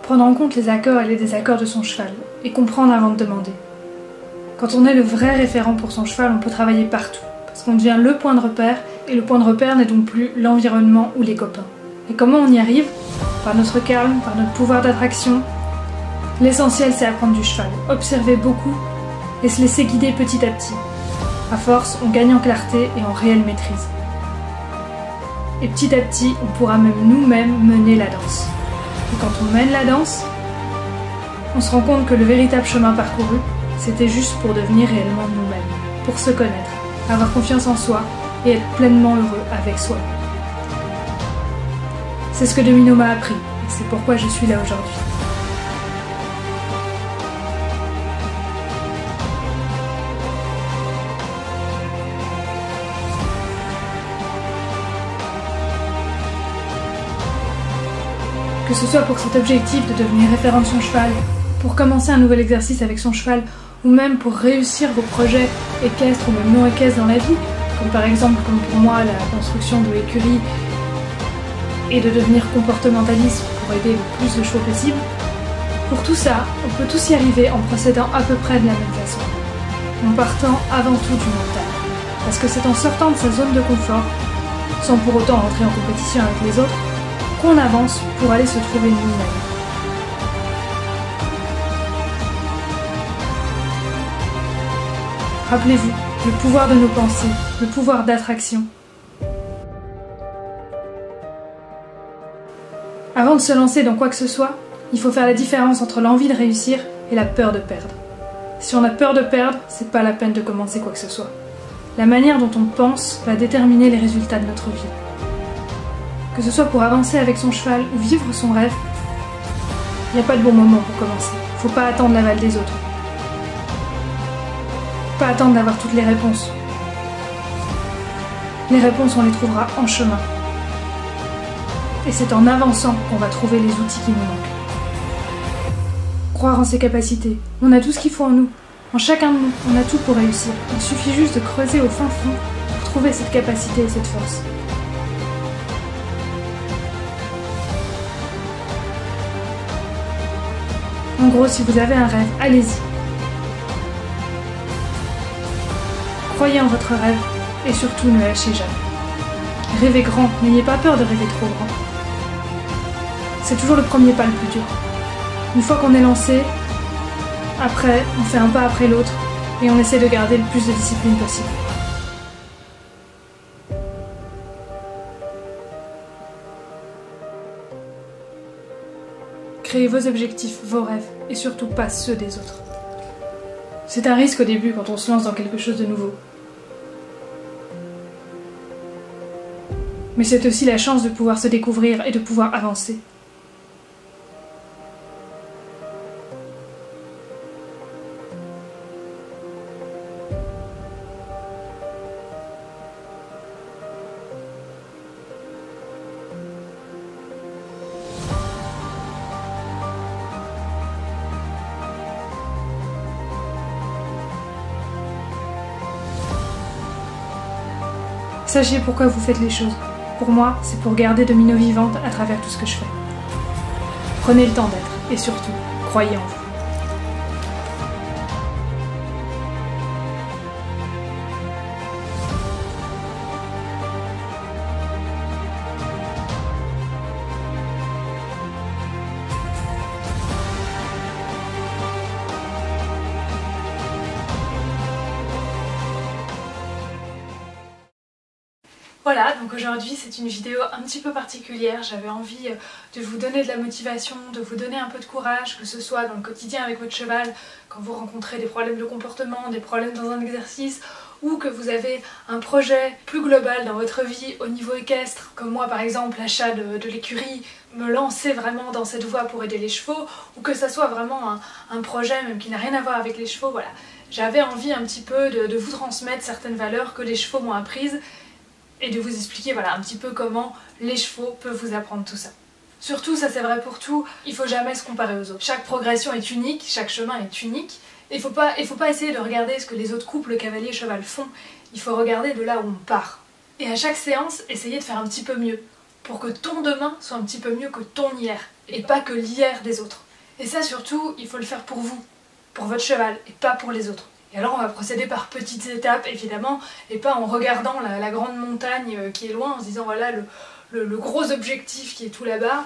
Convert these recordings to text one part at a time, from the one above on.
Prendre en compte les accords et les désaccords de son cheval, et comprendre avant de demander. Quand on est le vrai référent pour son cheval, on peut travailler partout, parce qu'on devient le point de repère, et le point de repère n'est donc plus l'environnement ou les copains. Et comment on y arrive? Par notre calme, par notre pouvoir d'attraction. L'essentiel, c'est apprendre du cheval, observer beaucoup, et se laisser guider petit à petit. À force, on gagne en clarté et en réelle maîtrise. Et petit à petit, on pourra même nous-mêmes mener la danse. Et quand on mène la danse, on se rend compte que le véritable chemin parcouru, c'était juste pour devenir réellement nous-mêmes, pour se connaître, avoir confiance en soi et être pleinement heureux avec soi. C'est ce que Domino m'a appris, et c'est pourquoi je suis là aujourd'hui. Que ce soit pour cet objectif de devenir référent de son cheval, pour commencer un nouvel exercice avec son cheval, ou même pour réussir vos projets équestres ou même non équestres dans la vie, comme par exemple, comme pour moi, la construction de l'écurie et de devenir comportementaliste pour aider le plus de chevaux possible. Pour tout ça, on peut tous y arriver en procédant à peu près de la même façon, en partant avant tout du mental. Parce que c'est en sortant de sa zone de confort, sans pour autant rentrer en compétition avec les autres, qu'on avance pour aller se trouver nous-mêmes. Rappelez-vous, le pouvoir de nos pensées, le pouvoir d'attraction. Avant de se lancer dans quoi que ce soit, il faut faire la différence entre l'envie de réussir et la peur de perdre. Si on a peur de perdre, c'est pas la peine de commencer quoi que ce soit. La manière dont on pense va déterminer les résultats de notre vie. Que ce soit pour avancer avec son cheval ou vivre son rêve, il n'y a pas de bon moment pour commencer. Faut pas attendre l'aval des autres. Pas attendre d'avoir toutes les réponses. Les réponses, on les trouvera en chemin. Et c'est en avançant qu'on va trouver les outils qui nous manquent. Croire en ses capacités. On a tout ce qu'il faut en nous. En chacun de nous, on a tout pour réussir. Il suffit juste de creuser au fin fond pour trouver cette capacité et cette force. En gros, si vous avez un rêve, allez-y. Croyez en votre rêve et surtout ne lâchez jamais. Rêvez grand, n'ayez pas peur de rêver trop grand. C'est toujours le premier pas le plus dur. Une fois qu'on est lancé, après, on fait un pas après l'autre et on essaie de garder le plus de discipline possible. Créez vos objectifs, vos rêves et surtout pas ceux des autres. C'est un risque au début quand on se lance dans quelque chose de nouveau. Mais c'est aussi la chance de pouvoir se découvrir et de pouvoir avancer. Sachez pourquoi vous faites les choses. Pour moi, c'est pour garder Domino vivante à travers tout ce que je fais. Prenez le temps d'être et surtout, croyez en vous. Voilà, donc aujourd'hui c'est une vidéo un petit peu particulière. J'avais envie de vous donner de la motivation, de vous donner un peu de courage, que ce soit dans le quotidien avec votre cheval, quand vous rencontrez des problèmes de comportement, des problèmes dans un exercice, ou que vous avez un projet plus global dans votre vie au niveau équestre, comme moi par exemple l'achat de l'écurie, me lancer vraiment dans cette voie pour aider les chevaux, ou que ça soit vraiment un projet même qui n'a rien à voir avec les chevaux, voilà. J'avais envie un petit peu de vous transmettre certaines valeurs que les chevaux m'ont apprises, et de vous expliquer voilà, un petit peu comment les chevaux peuvent vous apprendre tout ça. Surtout, ça c'est vrai pour tout, il faut jamais se comparer aux autres. Chaque progression est unique, chaque chemin est unique. Il faut pas essayer de regarder ce que les autres couples cavalier-cheval font, il faut regarder de là où on part. Et à chaque séance, essayez de faire un petit peu mieux, pour que ton demain soit un petit peu mieux que ton hier. et pas que l'hier des autres. Et ça surtout, il faut le faire pour vous, pour votre cheval, et pas pour les autres. Et alors on va procéder par petites étapes évidemment, et pas en regardant la grande montagne qui est loin, en se disant voilà le gros objectif qui est tout là-bas.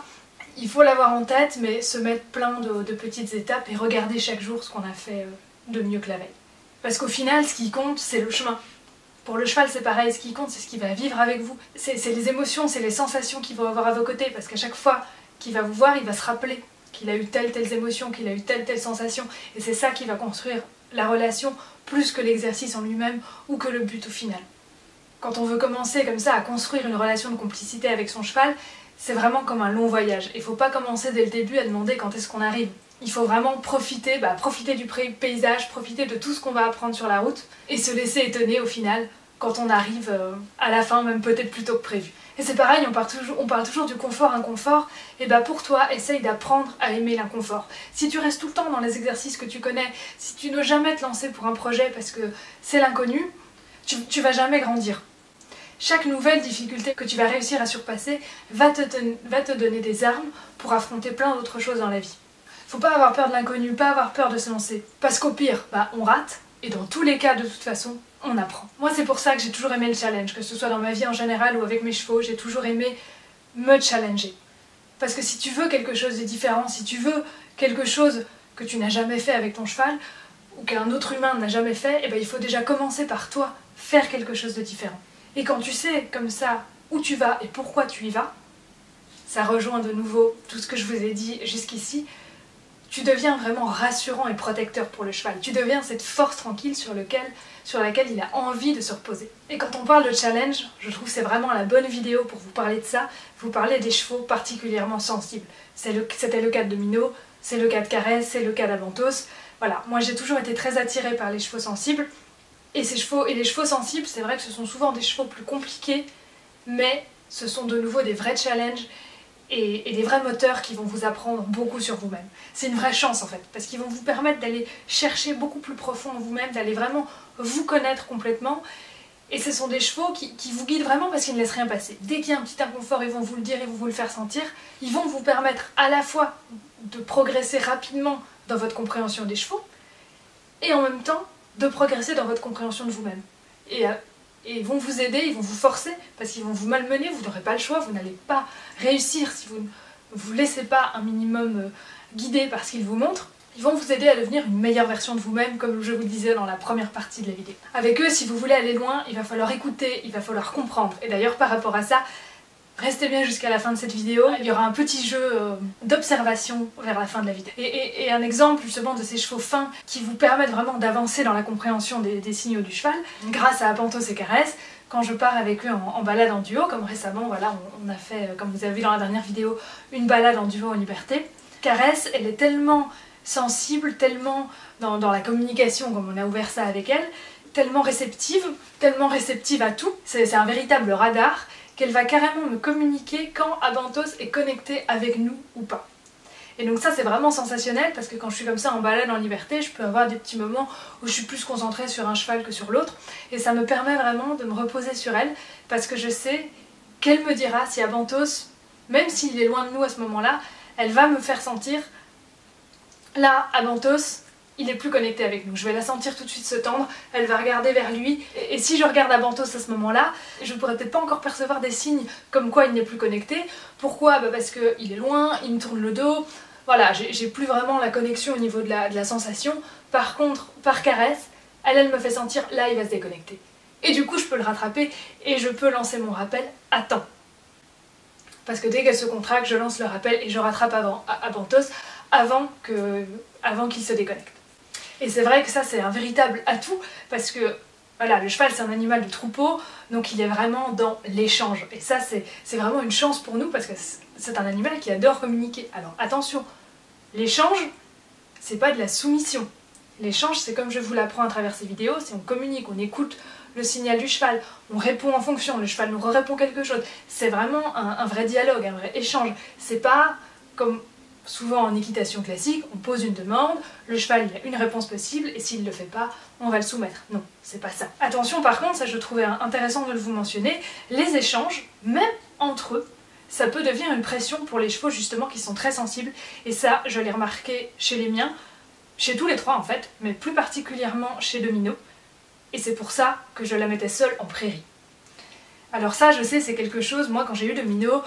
Il faut l'avoir en tête, mais se mettre plein de petites étapes et regarder chaque jour ce qu'on a fait de mieux que la veille. Parce qu'au final, ce qui compte, c'est le chemin. Pour le cheval, c'est pareil, ce qui compte, c'est ce qu'il va vivre avec vous. C'est les émotions, c'est les sensations qu'il va avoir à vos côtés, parce qu'à chaque fois qu'il va vous voir, il va se rappeler qu'il a eu telles émotions, qu'il a eu telle sensation, et c'est ça qui va construire la relation, plus que l'exercice en lui-même, ou que le but au final. Quand on veut commencer comme ça à construire une relation de complicité avec son cheval, c'est vraiment comme un long voyage. Il ne faut pas commencer dès le début à demander quand est-ce qu'on arrive. Il faut vraiment profiter du paysage, profiter de tout ce qu'on va apprendre sur la route et se laisser étonner au final quand on arrive à la fin, même peut-être plus tôt que prévu. Et c'est pareil, on parle toujours du confort-inconfort, et pour toi, essaye d'apprendre à aimer l'inconfort. Si tu restes tout le temps dans les exercices que tu connais, si tu n'oses jamais te lancer pour un projet parce que c'est l'inconnu, tu vas jamais grandir. Chaque nouvelle difficulté que tu vas réussir à surpasser va te donner des armes pour affronter plein d'autres choses dans la vie. Faut pas avoir peur de l'inconnu, pas avoir peur de se lancer. Parce qu'au pire, on rate, et dans tous les cas, de toute façon, on apprend. Moi, c'est pour ça que j'ai toujours aimé le challenge, que ce soit dans ma vie en général ou avec mes chevaux, j'ai toujours aimé me challenger. Parce que si tu veux quelque chose de différent, si tu veux quelque chose que tu n'as jamais fait avec ton cheval, ou qu'un autre humain n'a jamais fait, il faut déjà commencer par toi, faire quelque chose de différent. Et quand tu sais comme ça où tu vas et pourquoi tu y vas, ça rejoint de nouveau tout ce que je vous ai dit jusqu'ici, tu deviens vraiment rassurant et protecteur pour le cheval. Tu deviens cette force tranquille sur laquelle il a envie de se reposer. Et quand on parle de challenge, je trouve que c'est vraiment la bonne vidéo pour vous parler de ça, vous parler des chevaux particulièrement sensibles. C'était le cas de Domino, c'est le cas de Caresse, c'est le cas d'Abantos. Voilà, moi j'ai toujours été très attirée par les chevaux sensibles. Et les chevaux sensibles, c'est vrai que ce sont souvent des chevaux plus compliqués, mais ce sont de nouveau des vrais challenges et des vrais moteurs qui vont vous apprendre beaucoup sur vous-même. C'est une vraie chance en fait, parce qu'ils vont vous permettre d'aller chercher beaucoup plus profond en vous-même, d'aller vraiment vous connaître complètement. Et ce sont des chevaux qui vous guident vraiment parce qu'ils ne laissent rien passer. Dès qu'il y a un petit inconfort, ils vont vous le dire, ils vont vous le faire sentir. Ils vont vous permettre à la fois de progresser rapidement dans votre compréhension des chevaux, et en même temps de progresser dans votre compréhension de vous-même. Et ils vont vous aider, ils vont vous forcer, parce qu'ils vont vous malmener, vous n'aurez pas le choix, vous n'allez pas réussir si vous ne vous laissez pas un minimum guider par ce qu'ils vous montrent. Ils vont vous aider à devenir une meilleure version de vous-même, comme je vous le disais dans la première partie de la vidéo. Avec eux, si vous voulez aller loin, il va falloir écouter, il va falloir comprendre. Et d'ailleurs, par rapport à ça, restez bien jusqu'à la fin de cette vidéo, il y aura un petit jeu d'observation vers la fin de la vidéo. Et un exemple justement de ces chevaux fins qui vous permettent vraiment d'avancer dans la compréhension des signaux du cheval, grâce à Abantos et Caresse, quand je pars avec eux en balade en duo, comme récemment, voilà, on a fait, comme vous avez vu dans la dernière vidéo, une balade en duo en liberté. Caresse, elle est tellement sensible, tellement dans la communication, comme on a ouvert ça avec elle, tellement réceptive à tout, c'est un véritable radar, qu'elle va carrément me communiquer quand Abantos est connecté avec nous ou pas. Et donc ça c'est vraiment sensationnel parce que quand je suis comme ça en balade en liberté, je peux avoir des petits moments où je suis plus concentrée sur un cheval que sur l'autre et ça me permet vraiment de me reposer sur elle parce que je sais qu'elle me dira si Abantos, même s'il est loin de nous à ce moment-là, elle va me faire sentir là, Abantos, il est plus connecté avec nous. Je vais la sentir tout de suite se tendre, elle va regarder vers lui. Et si je regarde Abantos à ce moment-là, je pourrais peut-être pas encore percevoir des signes comme quoi il n'est plus connecté. Pourquoi ? Parce qu'il est loin, il me tourne le dos. Voilà, j'ai plus vraiment la connexion au niveau de la sensation. Par contre, par Caresse, elle me fait sentir là, il va se déconnecter. Et du coup, je peux le rattraper et je peux lancer mon rappel à temps. Parce que dès qu'elle se contracte, je lance le rappel et je rattrape Abantos avant qu'il se déconnecte. Et c'est vrai que ça c'est un véritable atout parce que voilà, le cheval c'est un animal de troupeau, donc il est vraiment dans l'échange. Et ça c'est vraiment une chance pour nous parce que c'est un animal qui adore communiquer. Alors attention, l'échange c'est pas de la soumission. L'échange c'est comme je vous l'apprends à travers ces vidéos, c'est on communique, on écoute le signal du cheval, on répond en fonction, le cheval nous répond quelque chose. C'est vraiment un vrai dialogue, un vrai échange. C'est pas comme souvent en équitation classique, on pose une demande, le cheval il a une réponse possible et s'il ne le fait pas, on va le soumettre. Non, c'est pas ça. Attention par contre, ça je trouvais intéressant de vous mentionner, les échanges, même entre eux, ça peut devenir une pression pour les chevaux justement qui sont très sensibles. Et ça, je l'ai remarqué chez les miens, chez tous les trois en fait, mais plus particulièrement chez Domino. Et c'est pour ça que je la mettais seule en prairie. Alors ça, je sais, c'est quelque chose, moi quand j'ai eu Domino,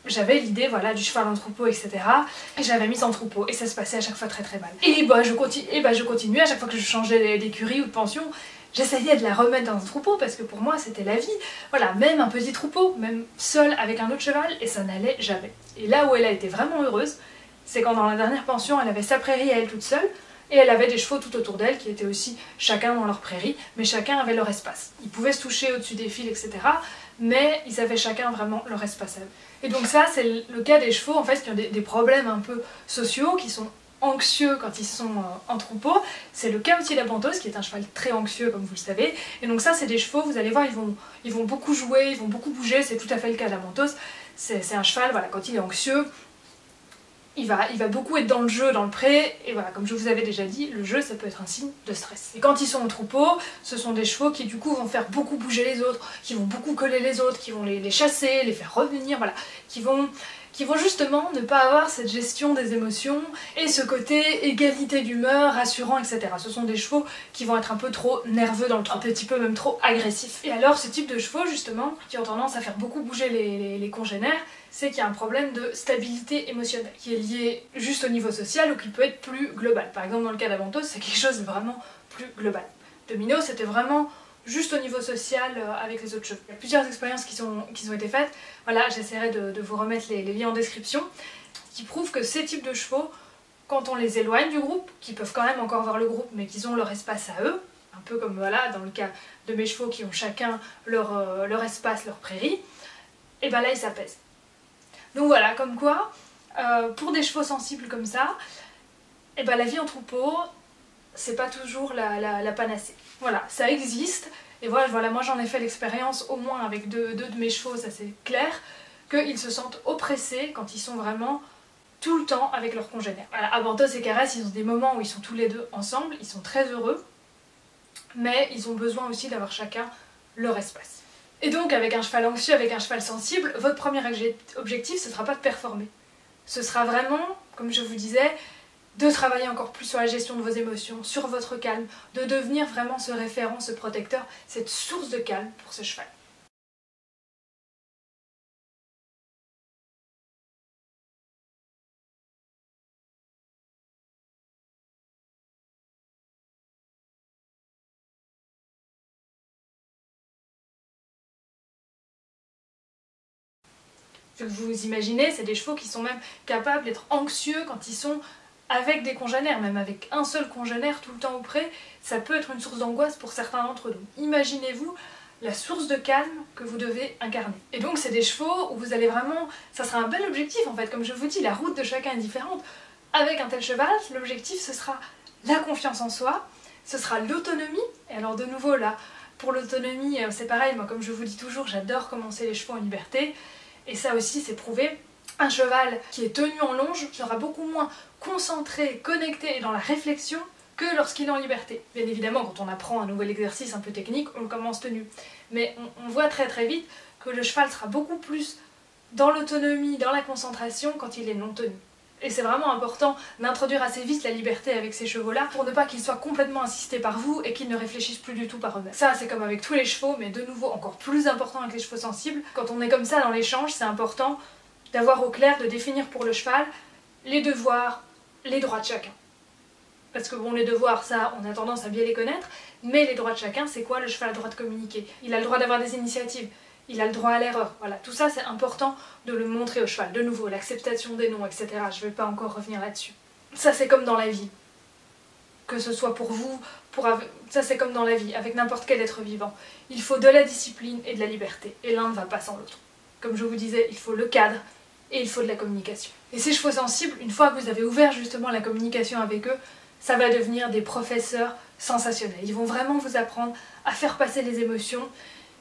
j'avais l'idée voilà, du cheval en troupeau, etc. Et j'avais mis en troupeau et ça se passait à chaque fois très très mal. Et je continuais, à chaque fois que je changeais d'écurie ou de pension, j'essayais de la remettre dans un troupeau parce que pour moi c'était la vie. Voilà, même un petit troupeau, même seul avec un autre cheval, et ça n'allait jamais. Et là où elle a été vraiment heureuse, c'est quand dans la dernière pension, elle avait sa prairie à elle toute seule, et elle avait des chevaux tout autour d'elle qui étaient aussi chacun dans leur prairie, mais chacun avait leur espace. Ils pouvaient se toucher au-dessus des fils, etc. Mais ils avaient chacun vraiment leur espace à eux. Et donc ça, c'est le cas des chevaux en fait qui ont des problèmes un peu sociaux, qui sont anxieux quand ils sont en troupeau. C'est le cas aussi d'Abantos, qui est un cheval très anxieux comme vous le savez. Et donc ça, c'est des chevaux, vous allez voir, ils vont beaucoup jouer, ils vont beaucoup bouger, c'est tout à fait le cas d'Abantos. C'est un cheval, voilà, quand il est anxieux, il va beaucoup être dans le jeu, dans le pré, et voilà, comme je vous avais déjà dit, le jeu ça peut être un signe de stress. Et quand ils sont au troupeau, ce sont des chevaux qui du coup vont faire beaucoup bouger les autres, qui vont beaucoup coller les autres, qui vont les chasser, les faire revenir, voilà, qui vont justement ne pas avoir cette gestion des émotions et ce côté égalité d'humeur, rassurant, etc. Ce sont des chevaux qui vont être un peu trop nerveux dans le trot, un petit peu même trop agressifs. Et alors ce type de chevaux justement, qui ont tendance à faire beaucoup bouger les congénères, c'est qu'il y a un problème de stabilité émotionnelle qui est lié juste au niveau social ou qui peut être plus global. Par exemple dans le cas d'Abantos, c'est quelque chose de vraiment plus global. Domino, c'était vraiment juste au niveau social avec les autres chevaux. Il y a plusieurs expériences qui ont été faites. Voilà, j'essaierai de vous remettre les liens en description, qui prouvent que ces types de chevaux, quand on les éloigne du groupe, qui peuvent quand même encore voir le groupe, mais qu'ils ont leur espace à eux, un peu comme voilà, dans le cas de mes chevaux qui ont chacun leur espace, leur prairie, et ben là ils s'apaisent. Donc voilà, comme quoi, pour des chevaux sensibles comme ça, et ben la vie en troupeau, c'est pas toujours la panacée. Voilà, ça existe, et voilà moi j'en ai fait l'expérience au moins avec deux de mes chevaux, ça c'est clair, qu'ils se sentent oppressés quand ils sont vraiment tout le temps avec leurs congénères. Voilà, Abantos et Caresse, ils ont des moments où ils sont tous les deux ensemble, ils sont très heureux, mais ils ont besoin aussi d'avoir chacun leur espace. Et donc avec un cheval anxieux, avec un cheval sensible, votre premier objectif ce ne sera pas de performer. Ce sera vraiment, comme je vous disais, de travailler encore plus sur la gestion de vos émotions, sur votre calme, de devenir vraiment ce référent, ce protecteur, cette source de calme pour ce cheval. Vous imaginez, c'est des chevaux qui sont même capables d'être anxieux quand ils sont avec des congénères, même avec un seul congénère tout le temps auprès, ça peut être une source d'angoisse pour certains d'entre eux. Donc imaginez-vous la source de calme que vous devez incarner. Et donc c'est des chevaux où vous allez vraiment... ça sera un bel objectif en fait, comme je vous dis, la route de chacun est différente. Avec un tel cheval, l'objectif ce sera la confiance en soi, ce sera l'autonomie, et alors de nouveau là, pour l'autonomie c'est pareil, moi comme je vous dis toujours, j'adore commencer les chevaux en liberté, et ça aussi c'est prouvé. Un cheval qui est tenu en longe sera beaucoup moins concentré, connecté et dans la réflexion que lorsqu'il est en liberté. Bien évidemment, quand on apprend un nouvel exercice un peu technique, on le commence tenu. Mais on voit très très vite que le cheval sera beaucoup plus dans l'autonomie, dans la concentration quand il est non tenu. Et c'est vraiment important d'introduire assez vite la liberté avec ces chevaux-là pour ne pas qu'ils soient complètement assistés par vous et qu'ils ne réfléchissent plus du tout par eux-mêmes. Ça, c'est comme avec tous les chevaux, mais de nouveau encore plus important avec les chevaux sensibles. Quand on est comme ça dans l'échange, c'est important d'avoir au clair, de définir pour le cheval les devoirs, les droits de chacun. Parce que bon, les devoirs, ça, on a tendance à bien les connaître, mais les droits de chacun, c'est quoi? Le cheval a le droit de communiquer, il a le droit d'avoir des initiatives, il a le droit à l'erreur. Voilà, tout ça, c'est important de le montrer au cheval. De nouveau, l'acceptation des noms, etc. Je ne vais pas encore revenir là-dessus. Ça, c'est comme dans la vie. Que ce soit pour vous, ça c'est comme dans la vie, avec n'importe quel être vivant. Il faut de la discipline et de la liberté, et l'un ne va pas sans l'autre. Comme je vous disais, il faut le cadre, et il faut de la communication. Et ces chevaux sensibles, une fois que vous avez ouvert justement la communication avec eux, ça va devenir des professeurs sensationnels. Ils vont vraiment vous apprendre à faire passer les émotions,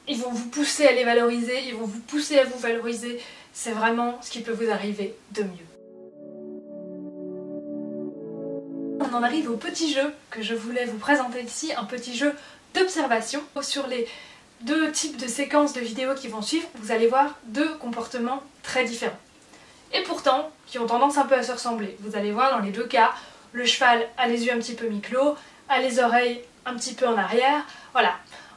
ils vont vous pousser à les valoriser, ils vont vous pousser à vous valoriser. C'est vraiment ce qui peut vous arriver de mieux. On en arrive au petit jeu que je voulais vous présenter ici, un petit jeu d'observation sur les deux types de séquences de vidéos qui vont suivre, vous allez voir deux comportements très différents. Et pourtant, qui ont tendance un peu à se ressembler. Vous allez voir dans les deux cas, le cheval a les yeux un petit peu mi-clos, a les oreilles un petit peu en arrière, voilà.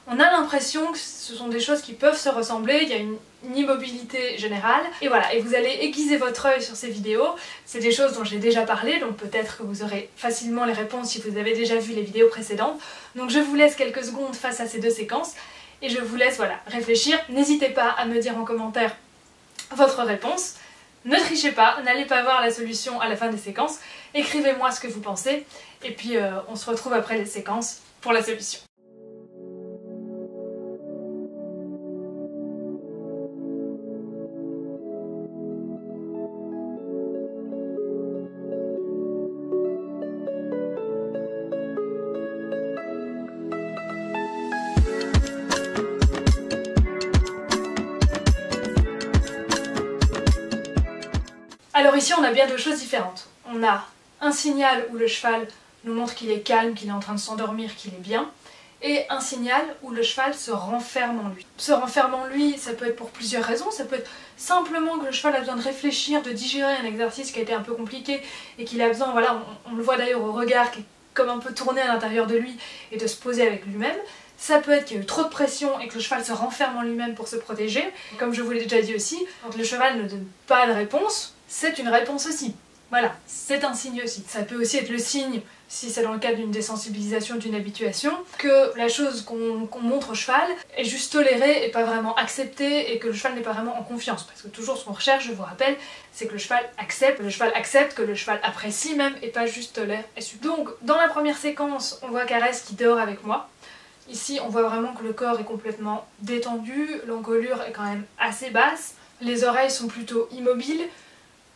On a l'impression que ce sont des choses qui peuvent se ressembler, il y a une immobilité générale, et voilà, et vous allez aiguiser votre œil sur ces vidéos, c'est des choses dont j'ai déjà parlé, donc peut-être que vous aurez facilement les réponses si vous avez déjà vu les vidéos précédentes, donc je vous laisse quelques secondes face à ces deux séquences, et je vous laisse, voilà, réfléchir, n'hésitez pas à me dire en commentaire votre réponse, ne trichez pas, n'allez pas voir la solution à la fin des séquences, écrivez-moi ce que vous pensez, et puis on se retrouve après les séquences pour la solution. Alors ici on a bien deux choses différentes. On a un signal où le cheval nous montre qu'il est calme, qu'il est en train de s'endormir, qu'il est bien, et un signal où le cheval se renferme en lui. Se renferme en lui, ça peut être pour plusieurs raisons, ça peut être simplement que le cheval a besoin de réfléchir, de digérer un exercice qui a été un peu compliqué, et qu'il a besoin, voilà, on le voit d'ailleurs au regard, qui est comme un peu tourné à l'intérieur de lui, et de se poser avec lui-même. Ça peut être qu'il y a eu trop de pression et que le cheval se renferme en lui-même pour se protéger. Et comme je vous l'ai déjà dit aussi, quand le cheval ne donne pas de réponse, c'est une réponse aussi. Voilà, c'est un signe aussi. Ça peut aussi être le signe, si c'est dans le cadre d'une désensibilisation, d'une habituation, que la chose qu'on montre au cheval est juste tolérée et pas vraiment acceptée et que le cheval n'est pas vraiment en confiance. Parce que toujours ce qu'on recherche, je vous rappelle, c'est que le cheval accepte, que le cheval apprécie même et pas juste tolère et subit. Donc dans la première séquence, on voit Caresse qui dort avec moi. Ici, on voit vraiment que le corps est complètement détendu, l'encolure est quand même assez basse, les oreilles sont plutôt immobiles,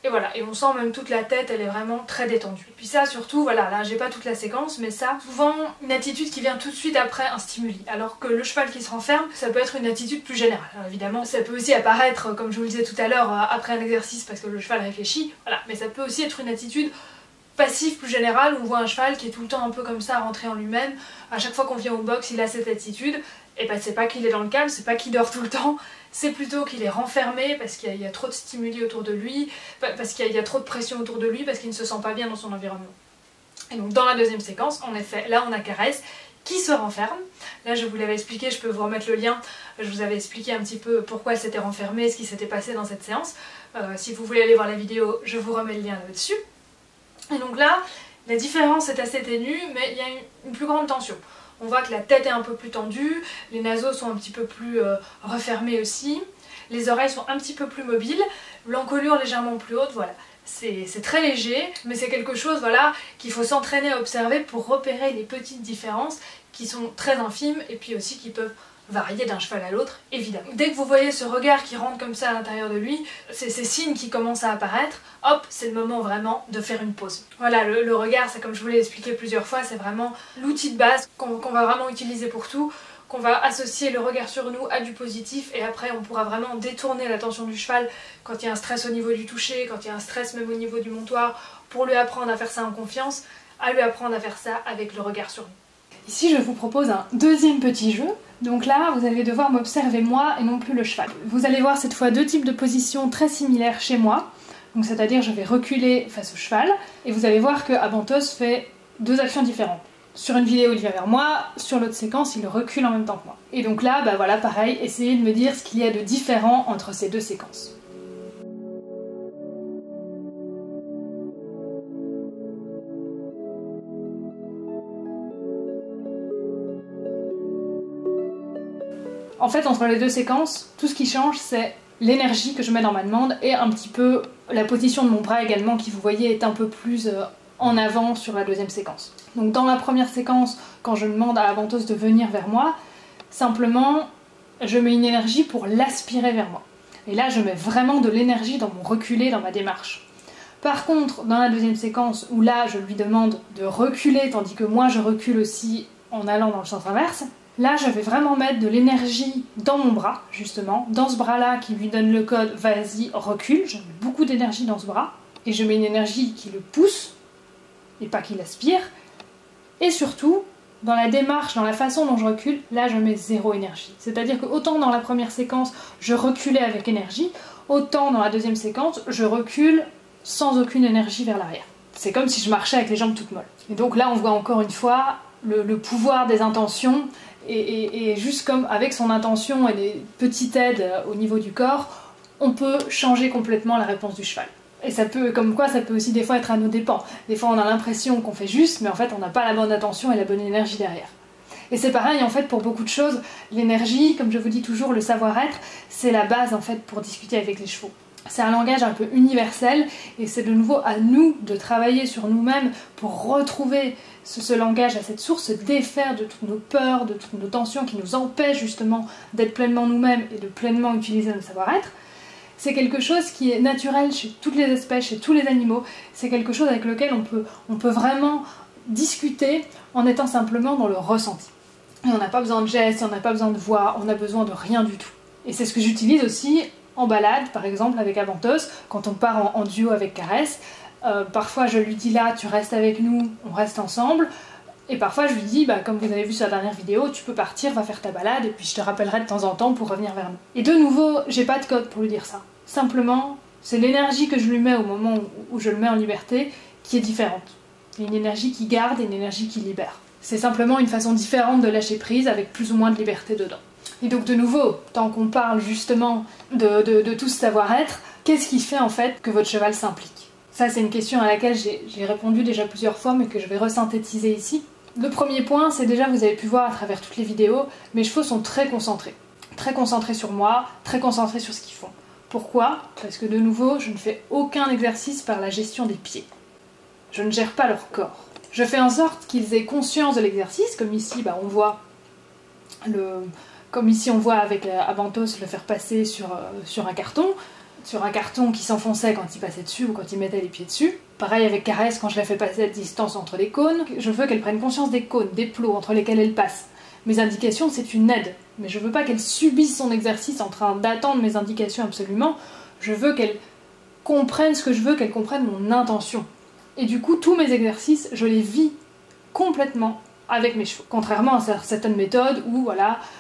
et voilà, et on sent même toute la tête, elle est vraiment très détendue. Et puis ça, surtout, voilà, là j'ai pas toute la séquence, mais ça, souvent une attitude qui vient tout de suite après un stimuli, alors que le cheval qui se renferme, ça peut être une attitude plus générale. Alors évidemment, ça peut aussi apparaître, comme je vous le disais tout à l'heure, après un exercice parce que le cheval réfléchit, voilà, mais ça peut aussi être une attitude passif plus général, où on voit un cheval qui est tout le temps un peu comme ça, rentré en lui-même. À chaque fois qu'on vient au box, il a cette attitude. Et ben c'est pas qu'il est dans le calme, c'est pas qu'il dort tout le temps, c'est plutôt qu'il est renfermé parce qu'il y a trop de stimuli autour de lui, parce qu'il y a trop de pression autour de lui, parce qu'il ne se sent pas bien dans son environnement. Et donc dans la deuxième séquence, en effet, là on a Caresse qui se renferme. Là je vous l'avais expliqué, je peux vous remettre le lien, je vous avais expliqué un petit peu pourquoi elle s'était renfermée, ce qui s'était passé dans cette séance. Si vous voulez aller voir la vidéo, je vous remets le lien là-dessus. Et donc là, la différence est assez ténue, mais il y a une plus grande tension. On voit que la tête est un peu plus tendue, les naseaux sont un petit peu plus refermés aussi, les oreilles sont un petit peu plus mobiles, l'encolure légèrement plus haute, voilà. C'est très léger, mais c'est quelque chose, voilà, qu'il faut s'entraîner à observer pour repérer les petites différences qui sont très infimes et puis aussi qui peuvent varier d'un cheval à l'autre, évidemment. Dès que vous voyez ce regard qui rentre comme ça à l'intérieur de lui, ces signes qui commencent à apparaître, hop, c'est le moment vraiment de faire une pause. Voilà, le regard, c'est comme je vous l'ai expliqué plusieurs fois, c'est vraiment l'outil de base qu'on va vraiment utiliser pour tout, qu'on va associer le regard sur nous à du positif et après on pourra vraiment détourner l'attention du cheval quand il y a un stress au niveau du toucher, quand il y a un stress même au niveau du montoir, pour lui apprendre à faire ça en confiance, à lui apprendre à faire ça avec le regard sur nous. Ici je vous propose un deuxième petit jeu. Donc là vous allez devoir m'observer moi et non plus le cheval. Vous allez voir cette fois deux types de positions très similaires chez moi. Donc c'est-à-dire je vais reculer face au cheval et vous allez voir que Abantos fait deux actions différentes. Sur une vidéo il vient vers moi, sur l'autre séquence il recule en même temps que moi. Et donc là bah voilà pareil, essayez de me dire ce qu'il y a de différent entre ces deux séquences. En fait, entre les deux séquences, tout ce qui change, c'est l'énergie que je mets dans ma demande et un petit peu la position de mon bras également, qui vous voyez est un peu plus en avant sur la deuxième séquence. Donc dans la première séquence, quand je demande à Abantos de venir vers moi, simplement, je mets une énergie pour l'aspirer vers moi. Et là, je mets vraiment de l'énergie dans mon reculé, dans ma démarche. Par contre, dans la deuxième séquence, où là, je lui demande de reculer, tandis que moi, je recule aussi en allant dans le sens inverse, là, je vais vraiment mettre de l'énergie dans mon bras, justement, dans ce bras-là qui lui donne le code « vas-y, recule ». Je mets beaucoup d'énergie dans ce bras. Et je mets une énergie qui le pousse, et pas qui l'aspire. Et surtout, dans la démarche, dans la façon dont je recule, là je mets zéro énergie. C'est-à-dire que autant dans la première séquence, je reculais avec énergie, autant dans la deuxième séquence, je recule sans aucune énergie vers l'arrière. C'est comme si je marchais avec les jambes toutes molles. Et donc là, on voit encore une fois le pouvoir des intentions, et juste comme avec son intention et des petites aides au niveau du corps, on peut changer complètement la réponse du cheval. Et ça peut, comme quoi, ça peut aussi des fois être à nos dépens. Des fois, on a l'impression qu'on fait juste, mais en fait, on n'a pas la bonne attention et la bonne énergie derrière. Et c'est pareil, en fait, pour beaucoup de choses. L'énergie, comme je vous dis toujours, le savoir-être, c'est la base, en fait, pour discuter avec les chevaux. C'est un langage un peu universel, et c'est de nouveau à nous de travailler sur nous-mêmes pour retrouver ce langage à cette source, se défaire de toutes nos peurs, de toutes nos tensions qui nous empêchent justement d'être pleinement nous-mêmes et de pleinement utiliser notre savoir-être. C'est quelque chose qui est naturel chez toutes les espèces, chez tous les animaux. C'est quelque chose avec lequel on peut vraiment discuter en étant simplement dans le ressenti. Et on n'a pas besoin de gestes, on n'a pas besoin de voix, on n'a besoin de rien du tout. Et c'est ce que j'utilise aussi en balade, par exemple avec Avantos, quand on part en duo avec Caresse. Parfois je lui dis là, tu restes avec nous, on reste ensemble. Et parfois je lui dis, comme vous avez vu sur la dernière vidéo, tu peux partir, va faire ta balade, et puis je te rappellerai de temps en temps pour revenir vers nous. Et de nouveau, j'ai pas de code pour lui dire ça. Simplement, c'est l'énergie que je lui mets au moment où je le mets en liberté qui est différente. Il y a une énergie qui garde et une énergie qui libère. C'est simplement une façon différente de lâcher prise avec plus ou moins de liberté dedans. Et donc de nouveau, tant qu'on parle justement de tout ce savoir-être, qu'est-ce qui fait en fait que votre cheval s'implique? Ça c'est une question à laquelle j'ai répondu déjà plusieurs fois mais que je vais resynthétiser ici. Le premier point, c'est déjà, vous avez pu voir à travers toutes les vidéos, mes chevaux sont très concentrés. Très concentrés sur moi, très concentrés sur ce qu'ils font. Pourquoi? Parce que de nouveau, je ne fais aucun exercice par la gestion des pieds. Je ne gère pas leur corps. Je fais en sorte qu'ils aient conscience de l'exercice, comme ici, on voit comme ici on voit avec Avantos le faire passer sur un carton qui s'enfonçait quand il passait dessus ou quand il mettait les pieds dessus. Pareil avec Caresse, quand je la fais passer à distance entre les cônes, je veux qu'elle prenne conscience des cônes, des plots entre lesquels elle passe. Mes indications, c'est une aide, mais je veux pas qu'elle subisse son exercice en train d'attendre mes indications absolument. Je veux qu'elle comprenne ce que je veux, qu'elle comprenne mon intention. Et du coup, tous mes exercices, je les vis complètement avec mes chevaux. Contrairement à certaines méthodes où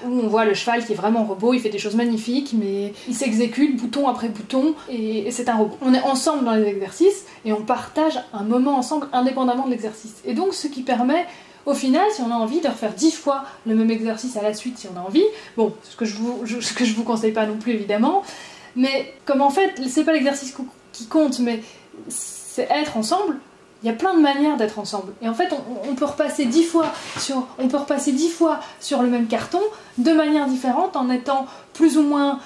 on voit le cheval qui est vraiment robot, il fait des choses magnifiques, mais il s'exécute bouton après bouton, et c'est un robot. On est ensemble dans les exercices, et on partage un moment ensemble indépendamment de l'exercice. Et donc ce qui permet, au final, si on a envie de refaire 10 fois le même exercice à la suite, si on a envie, bon, ce que je vous conseille pas non plus évidemment, mais comme en fait, c'est pas l'exercice qui compte, mais c'est être ensemble. Il y a plein de manières d'être ensemble. Et en fait, on peut repasser 10 fois sur le même carton, de manière différente, en étant plus ou moins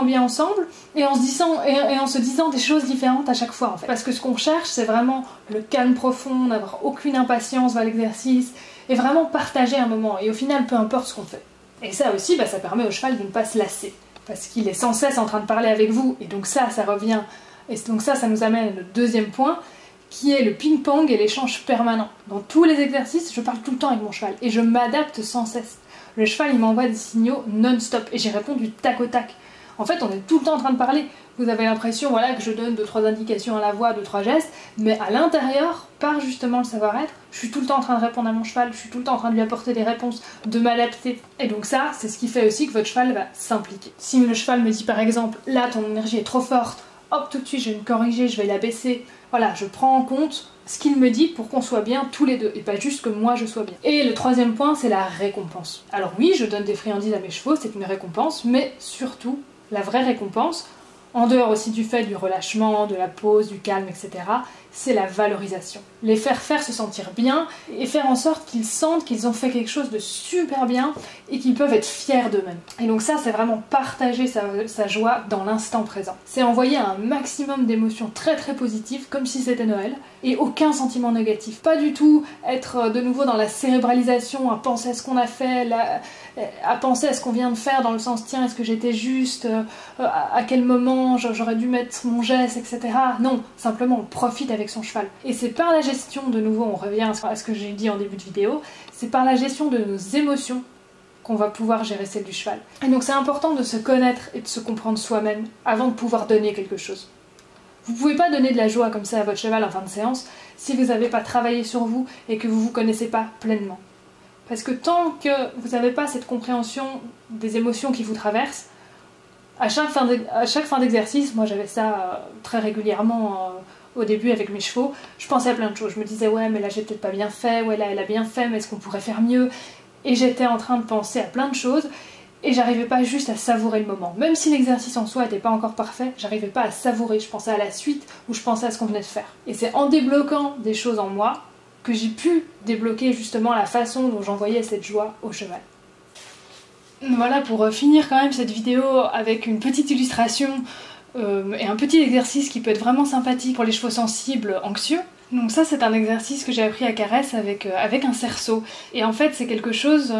bien ensemble, et en se disant des choses différentes à chaque fois, en fait. Parce que ce qu'on cherche, c'est vraiment le calme profond, n'avoir aucune impatience vers l'exercice, et vraiment partager un moment. Et au final, peu importe ce qu'on fait. Et ça aussi, ça permet au cheval de ne pas se lasser. Parce qu'il est sans cesse en train de parler avec vous, et donc ça revient. Et donc ça nous amène au deuxième point, qui est le ping-pong et l'échange permanent. Dans tous les exercices, je parle tout le temps avec mon cheval et je m'adapte sans cesse. Le cheval, il m'envoie des signaux non-stop et j'y réponds du tac au tac. En fait, on est tout le temps en train de parler. Vous avez l'impression que je donne 2-3 indications à la voix, 2-3 gestes, mais à l'intérieur, par justement le savoir-être, je suis tout le temps en train de répondre à mon cheval, je suis tout le temps en train de lui apporter des réponses, de m'adapter. Et donc ça, c'est ce qui fait aussi que votre cheval va s'impliquer. Si le cheval me dit par exemple, là ton énergie est trop forte, hop, tout de suite je vais me corriger, je vais la baisser. Voilà, je prends en compte ce qu'il me dit pour qu'on soit bien tous les deux, et pas juste que moi je sois bien. Et le troisième point, c'est la récompense. Alors oui, je donne des friandises à mes chevaux, c'est une récompense, mais surtout, la vraie récompense, en dehors aussi du fait du relâchement, de la pause, du calme, etc., c'est la valorisation. Les faire se sentir bien et faire en sorte qu'ils sentent qu'ils ont fait quelque chose de super bien et qu'ils peuvent être fiers d'eux-mêmes. Et donc ça, c'est vraiment partager sa joie dans l'instant présent. C'est envoyer un maximum d'émotions très très positives, comme si c'était Noël, et aucun sentiment négatif. Pas du tout être de nouveau dans la cérébrisation, à penser à ce qu'on a fait, à penser à ce qu'on vient de faire dans le sens, tiens, est-ce que j'étais juste, à quel moment j'aurais dû mettre mon geste, etc. Non, simplement on profite avec son cheval. Et c'est par la gestion, de nouveau on revient à ce que j'ai dit en début de vidéo, c'est par la gestion de nos émotions qu'on va pouvoir gérer celle du cheval. Et donc c'est important de se connaître et de se comprendre soi-même avant de pouvoir donner quelque chose. Vous pouvez pas donner de la joie comme ça à votre cheval en fin de séance si vous n'avez pas travaillé sur vous et que vous vous connaissez pas pleinement. Parce que tant que vous n'avez pas cette compréhension des émotions qui vous traversent, à chaque fin d'exercice, moi j'avais ça très régulièrement au début avec mes chevaux, je pensais à plein de choses. Je me disais ouais mais là j'ai peut-être pas bien fait, ouais là elle a bien fait mais est-ce qu'on pourrait faire mieux? Et j'étais en train de penser à plein de choses et j'arrivais pas juste à savourer le moment. Même si l'exercice en soi n'était pas encore parfait, j'arrivais pas à savourer, je pensais à la suite ou je pensais à ce qu'on venait de faire. Et c'est en débloquant des choses en moi que j'ai pu débloquer justement la façon dont j'envoyais cette joie au cheval. Voilà, pour finir quand même cette vidéo avec une petite illustration et un petit exercice qui peut être vraiment sympathique pour les chevaux sensibles, anxieux. Donc ça c'est un exercice que j'ai appris à Caresse avec un cerceau. Et en fait c'est quelque chose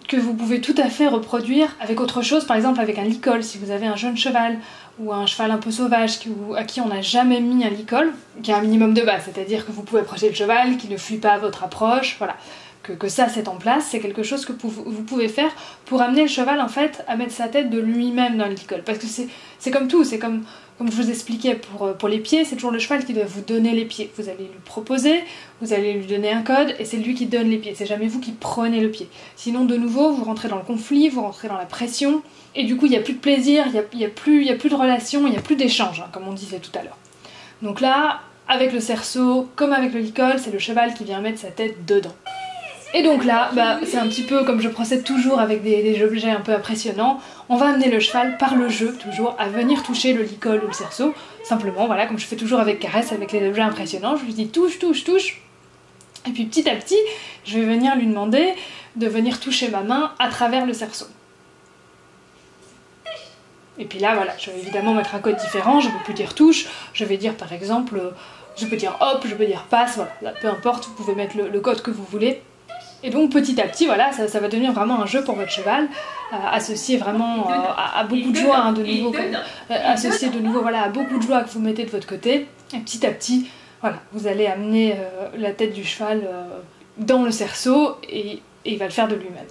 que vous pouvez tout à fait reproduire avec autre chose, par exemple avec un licol, si vous avez un jeune cheval ou un cheval un peu sauvage à qui on n'a jamais mis un licol, qui a un minimum de base, c'est-à-dire que vous pouvez approcher le cheval, qu'il ne fuit pas à votre approche, voilà. Que ça c'est en place, c'est quelque chose que vous pouvez faire pour amener le cheval en fait à mettre sa tête de lui-même dans le licol. Parce que c'est comme tout, c'est comme je vous expliquais pour les pieds, c'est toujours le cheval qui doit vous donner les pieds. Vous allez lui proposer, vous allez lui donner un code et c'est lui qui donne les pieds, c'est jamais vous qui prenez le pied. Sinon de nouveau vous rentrez dans le conflit, vous rentrez dans la pression et du coup il n'y a plus de plaisir, il n'y a plus de relation, il n'y a plus d'échange, hein, comme on disait tout à l'heure. Donc là, avec le cerceau, comme avec le licol, c'est le cheval qui vient mettre sa tête dedans. Et donc là, c'est un petit peu comme je procède toujours avec des objets un peu impressionnants. On va amener le cheval par le jeu, toujours, à venir toucher le licol ou le cerceau. Simplement, voilà, comme je fais toujours avec Caresse, avec les objets impressionnants, je lui dis touche, touche, touche. Et puis petit à petit, je vais venir lui demander de venir toucher ma main à travers le cerceau. Et puis là, voilà, je vais évidemment mettre un code différent, je ne vais plus dire touche, je vais dire par exemple, je peux dire hop, je peux dire passe, voilà, là, peu importe, vous pouvez mettre le code que vous voulez. Et donc petit à petit, voilà, ça va devenir vraiment un jeu pour votre cheval, associé vraiment à beaucoup de joie, hein, de nouveau, associé de nouveau voilà, à beaucoup de joie que vous mettez de votre côté. Et petit à petit, voilà, vous allez amener la tête du cheval dans le cerceau et il va le faire de lui-même.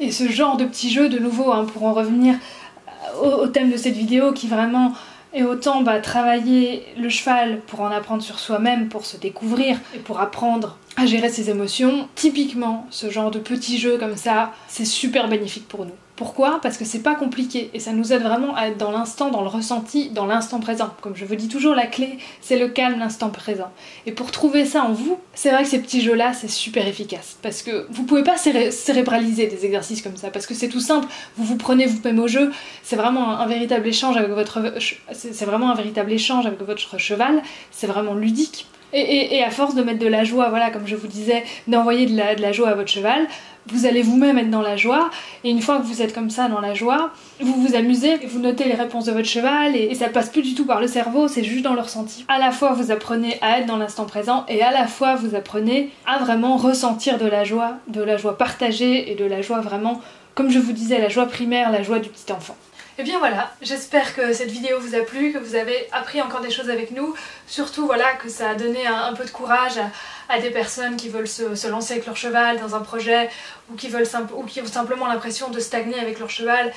Et ce genre de petits jeux, de nouveau, hein, pour en revenir au thème de cette vidéo qui vraiment est autant travailler le cheval pour en apprendre sur soi-même, pour se découvrir et pour apprendre à gérer ses émotions. Typiquement, ce genre de petits jeux comme ça, c'est super bénéfique pour nous. Pourquoi? Parce que c'est pas compliqué et ça nous aide vraiment à être dans l'instant, dans le ressenti, dans l'instant présent. Comme je vous dis toujours, la clé, c'est le calme, l'instant présent. Et pour trouver ça en vous, c'est vrai que ces petits jeux-là, c'est super efficace. Parce que vous pouvez pas cérébraliser des exercices comme ça, parce que c'est tout simple, vous prenez vous-même au jeu, c'est vraiment un véritable échange avec votre cheval, c'est vraiment ludique. Et à force de mettre de la joie, voilà, comme je vous disais, d'envoyer de la joie à votre cheval, vous allez vous-même être dans la joie, et une fois que vous êtes comme ça dans la joie, vous vous amusez, vous notez les réponses de votre cheval, et ça passe plus du tout par le cerveau, c'est juste dans le ressenti. À la fois vous apprenez à être dans l'instant présent, et à la fois vous apprenez à vraiment ressentir de la joie partagée, et de la joie vraiment, comme je vous disais, la joie primaire, la joie du petit enfant. Et bien voilà, j'espère que cette vidéo vous a plu, que vous avez appris encore des choses avec nous, surtout voilà que ça a donné un peu de courage à des personnes qui veulent se lancer avec leur cheval dans un projet ou qui ont simplement l'impression de stagner avec leur cheval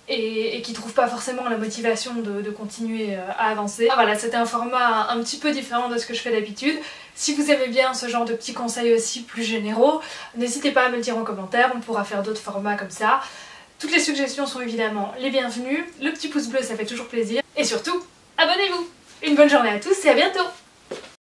et qui trouvent pas forcément la motivation de continuer à avancer. Ah, voilà, c'était un format un petit peu différent de ce que je fais d'habitude. Si vous aimez bien ce genre de petits conseils aussi plus généraux, n'hésitez pas à me le dire en commentaire, on pourra faire d'autres formats comme ça. Toutes les suggestions sont évidemment les bienvenues, le petit pouce bleu ça fait toujours plaisir, et surtout, abonnez-vous! Une bonne journée à tous et à bientôt!